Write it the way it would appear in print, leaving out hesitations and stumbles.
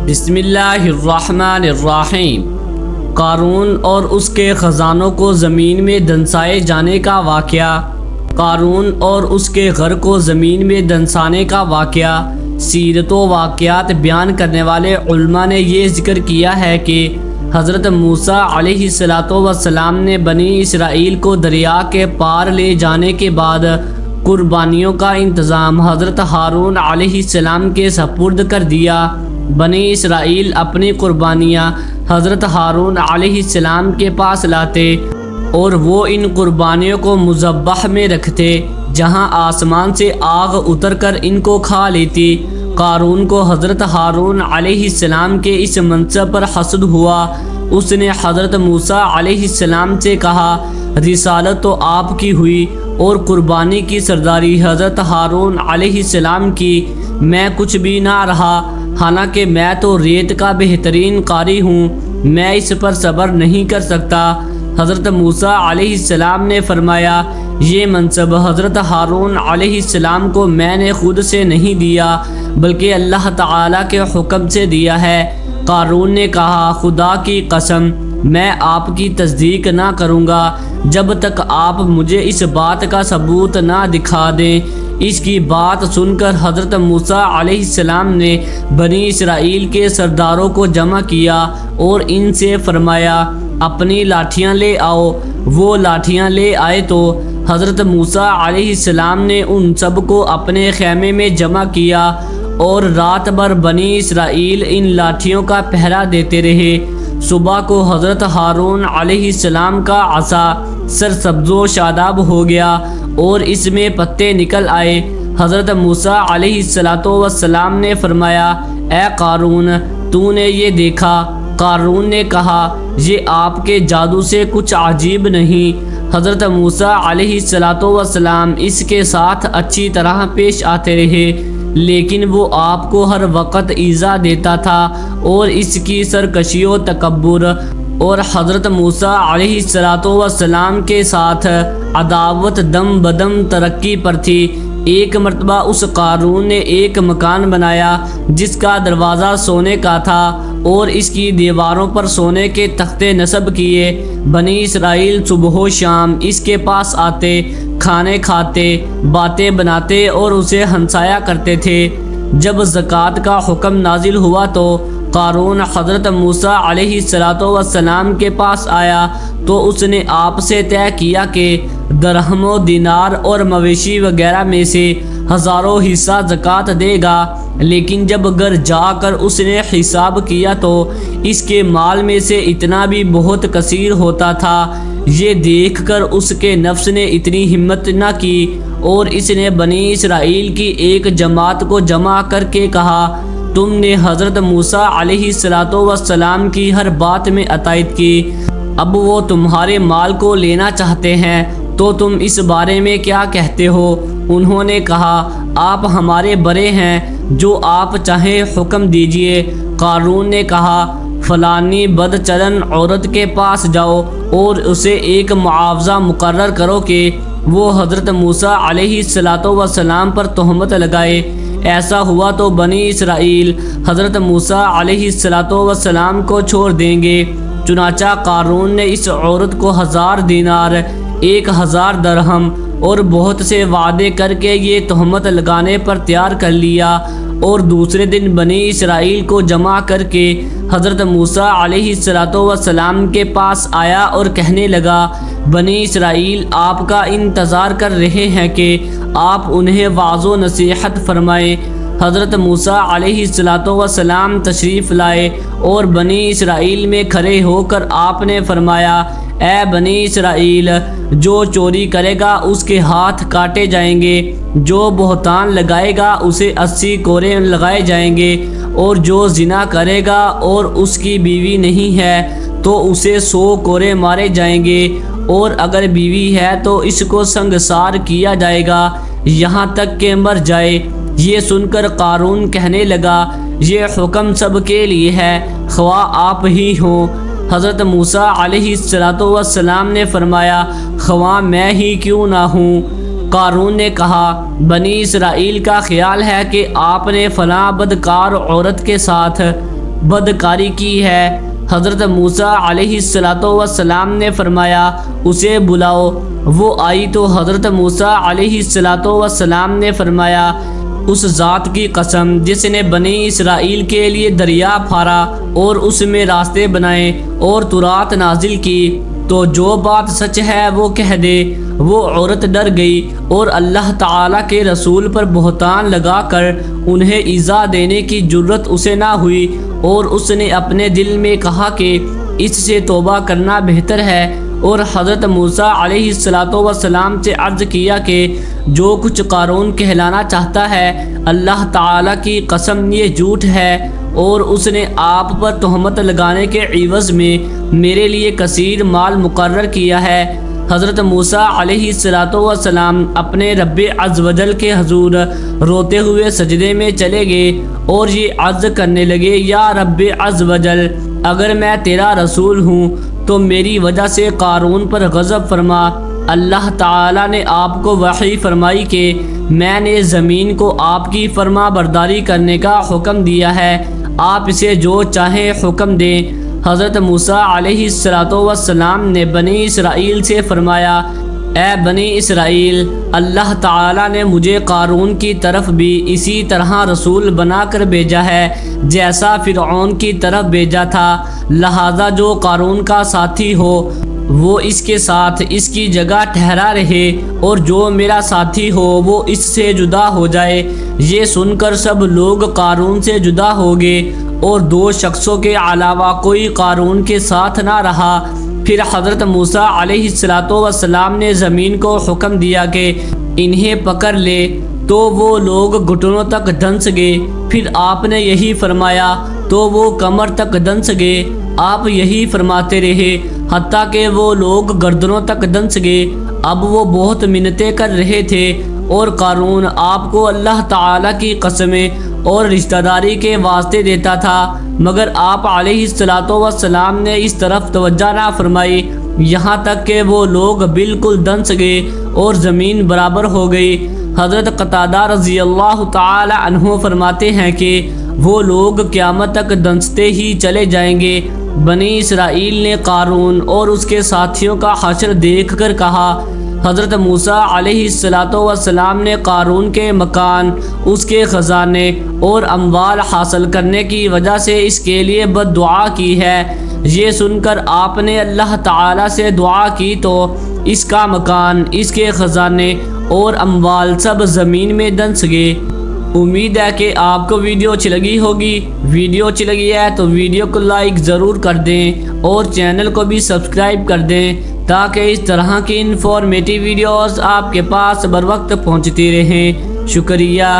بسم اللہ الرحمن الرحیم۔ قارون اور اس کے خزانوں کو زمین میں دنسائے جانے کا واقعہ۔ قارون اور اس کے گھر کو زمین میں دنسانے کا واقعہ۔ سیرت و واقعات بیان کرنے والے علماء نے یہ ذکر کیا ہے کہ حضرت موسیٰ علیہ السلام نے بنی اسرائیل کو دریا کے پار لے جانے کے بعد قربانیوں کا انتظام حضرت ہارون علیہ السلام کے سپرد کر دیا۔ بنی اسرائیل اپنی قربانیاں حضرت ہارون علیہ السلام کے پاس لاتے اور وہ ان قربانیوں کو مذبح میں رکھتے، جہاں آسمان سے آگ اتر کر ان کو کھا لیتی۔ قارون کو حضرت ہارون علیہ السلام کے اس منصب پر حسد ہوا۔ اس نے حضرت موسیٰ علیہ السلام سے کہا، رسالت تو آپ کی ہوئی اور قربانی کی سرداری حضرت ہارون علیہ السلام کی، میں کچھ بھی نہ رہا، حالانکہ میں تو ریت کا بہترین قاری ہوں، میں اس پر صبر نہیں کر سکتا۔ حضرت موسیٰ علیہ السلام نے فرمایا، یہ منصب حضرت ہارون علیہ السلام کو میں نے خود سے نہیں دیا بلکہ اللہ تعالیٰ کے حکم سے دیا ہے۔ قارون نے کہا، خدا کی قسم میں آپ کی تصدیق نہ کروں گا جب تک آپ مجھے اس بات کا ثبوت نہ دکھا دیں۔ اس کی بات سن کر حضرت موسیٰ علیہ السلام نے بنی اسرائیل کے سرداروں کو جمع کیا اور ان سے فرمایا، اپنی لاٹھیاں لے آؤ۔ وہ لاٹھیاں لے آئے تو حضرت موسیٰ علیہ السلام نے ان سب کو اپنے خیمے میں جمع کیا اور رات بھر بنی اسرائیل ان لاٹھیوں کا پہرا دیتے رہے۔ صبح کو حضرت ہارون علیہ السلام کا عصا سرسبز و شاداب ہو گیا اور اس میں پتے نکل آئے۔ حضرت موسیٰ علیہ السلام نے فرمایا، اے قارون، تو نے یہ دیکھا؟ قارون نے کہا، یہ آپ کے جادو سے کچھ عجیب نہیں۔ حضرت موسیٰ علیہ السلام اس کے ساتھ اچھی طرح پیش آتے رہے، لیکن وہ آپ کو ہر وقت ایذا دیتا تھا اور اس کی سرکشی و تکبر اور حضرت موسیٰ علیہ السلام کے ساتھ عداوت دم بدم ترقی پر تھی۔ ایک مرتبہ اس قارون نے ایک مکان بنایا جس کا دروازہ سونے کا تھا اور اس کی دیواروں پر سونے کے تختے نصب کیے۔ بنی اسرائیل صبح و شام اس کے پاس آتے، کھانے کھاتے، باتیں بناتے اور اسے ہنسایا کرتے تھے۔ جب زکوٰۃ کا حکم نازل ہوا تو قارون حضرت موسیٰ علیہ السلام کے پاس آیا تو اس نے آپ سے طے کیا کہ درہم و دینار اور مویشی وغیرہ میں سے ہزاروں حصہ زکوٰۃ دے گا، لیکن جب گھر جا کر اس نے حساب کیا تو اس کے مال میں سے اتنا بھی بہت کثیر ہوتا تھا۔ یہ دیکھ کر اس کے نفس نے اتنی ہمت نہ کی اور اس نے بنی اسرائیل کی ایک جماعت کو جمع کر کے کہا، تم نے حضرت موسیٰ علیہ السلام کی ہر بات میں اطاعت کی، اب وہ تمہارے مال کو لینا چاہتے ہیں تو تم اس بارے میں کیا کہتے ہو؟ انہوں نے کہا، آپ ہمارے بڑے ہیں، جو آپ چاہیں حکم دیجئے۔ قارون نے کہا، فلانی بد چلن عورت کے پاس جاؤ اور اسے ایک معاوضہ مقرر کرو کہ وہ حضرت موسیٰ علیہ السلام پر تہمت لگائے۔ ایسا ہوا تو بنی اسرائیل حضرت موسیٰ علیہ السلام کو چھوڑ دیں گے۔ چنانچہ قارون نے اس عورت کو 1000 دینار، 1000 درہم اور بہت سے وعدے کر کے یہ تہمت لگانے پر تیار کر لیا اور دوسرے دن بنی اسرائیل کو جمع کر کے حضرت موسیٰ علیہ السلام کے پاس آیا اور کہنے لگا، بنی اسرائیل آپ کا انتظار کر رہے ہیں کہ آپ انہیں واعظ و نصیحت فرمائیں۔ حضرت موسیٰ علیہ السلام تشریف لائے اور بنی اسرائیل میں کھڑے ہو کر آپ نے فرمایا، اے بنی اسرائیل، جو چوری کرے گا اس کے ہاتھ کاٹے جائیں گے، جو بہتان لگائے گا اسے 80 کوڑے لگائے جائیں گے، اور جو زنا کرے گا اور اس کی بیوی نہیں ہے تو اسے 100 کوڑے مارے جائیں گے، اور اگر بیوی ہے تو اس کو سنگسار کیا جائے گا یہاں تک کہ مر جائے۔ یہ سن کر قارون کہنے لگا، یہ حکم سب کے لیے ہے، خواہ آپ ہی ہوں۔ حضرت موسیٰ علیہ السلام نے فرمایا، خواہ میں ہی کیوں نہ ہوں۔ قارون نے کہا، بنی اسرائیل کا خیال ہے کہ آپ نے فلاں بدکار عورت کے ساتھ بدکاری کی ہے۔ حضرت موسیٰ علیہ السلام نے فرمایا اسے بلاؤ۔ وہ آئی تو حضرت موسیٰ علیہ السلام نے فرمایا اس ذات کی قسم جس نے بنی اسرائیل کے لیے دریا پھاڑا اور اس میں راستے بنائے اور تورات نازل کی، تو جو بات سچ ہے وہ کہہ دے۔ وہ عورت ڈر گئی اور اللہ تعالیٰ کے رسول پر بہتان لگا کر انہیں ایذا دینے کی جرت اسے نہ ہوئی، اور اس نے اپنے دل میں کہا کہ اس سے توبہ کرنا بہتر ہے، اور حضرت موسیٰ علیہ السلام سے عرض کیا کہ جو کچھ قارون کہلانا چاہتا ہے اللہ تعالیٰ کی قسم یہ جھوٹ ہے، اور اس نے آپ پر تہمت لگانے کے عوض میں میرے لیے کثیر مال مقرر کیا ہے۔ حضرت موسیٰ علیہ السلام اپنے رب عز و جل کے حضور روتے ہوئے سجدے میں چلے گئے اور یہ عرض کرنے لگے، یا رب عز و جل، اگر میں تیرا رسول ہوں تو میری وجہ سے قارون پر غضب فرما۔ اللہ تعالیٰ نے آپ کو وحی فرمائی کہ میں نے زمین کو آپ کی فرما برداری کرنے کا حکم دیا ہے، آپ اسے جو چاہیں حکم دیں۔ حضرت موسیٰ علیہ السلام نے بنی اسرائیل سے فرمایا، اے بنی اسرائیل، اللہ تعالیٰ نے مجھے قارون کی طرف بھی اسی طرح رسول بنا کر بھیجا ہے جیسا فرعون کی طرف بھیجا تھا، لہذا جو قارون کا ساتھی ہو وہ اس کے ساتھ اس کی جگہ ٹھہرا رہے، اور جو میرا ساتھی ہو وہ اس سے جدا ہو جائے۔ یہ سن کر سب لوگ قارون سے جدا ہو گئے، اور 2 شخصوں کے علاوہ کوئی قارون کے ساتھ نہ رہا۔ پھر حضرت موسیٰ علیہ السلام نے زمین کو حکم دیا کہ انہیں پکڑ لے، تو وہ لوگ گھٹنوں تک دھنس گئے۔ پھر آپ نے یہی فرمایا تو وہ کمر تک دھنس گئے۔ آپ یہی فرماتے رہے حتیٰ کہ وہ لوگ گردنوں تک دھنس گئے۔ اب وہ بہت منتیں کر رہے تھے، اور قارون آپ کو اللہ تعالیٰ کی قسمیں اور رشتہ داری کے واسطے دیتا تھا، مگر آپ علیہ السلام نے اس طرف توجہ نہ فرمائی، یہاں تک کہ وہ لوگ بالکل دھنس گئے اور زمین برابر ہو گئی۔ حضرت قتادہ رضی اللہ تعالی عنہ فرماتے ہیں کہ وہ لوگ قیامت تک دھنستے ہی چلے جائیں گے۔ بنی اسرائیل نے قارون اور اس کے ساتھیوں کا حشر دیکھ کر کہا، حضرت موسیٰ علیہ السلام نے قارون کے مکان، اس کے خزانے اور اموال حاصل کرنے کی وجہ سے اس کے لیے بد دعا کی ہے۔ یہ سن کر آپ نے اللہ تعالیٰ سے دعا کی تو اس کا مکان، اس کے خزانے اور اموال سب زمین میں دھنس گئے۔ امید ہے کہ آپ کو ویڈیو اچھی لگی ہوگی۔ ویڈیو اچھی لگی ہے تو ویڈیو کو لائک ضرور کر دیں اور چینل کو بھی سبسکرائب کر دیں تاکہ اس طرح کی انفارمیٹیو ویڈیوز آپ کے پاس بر وقت پہنچتی رہیں۔ شکریہ۔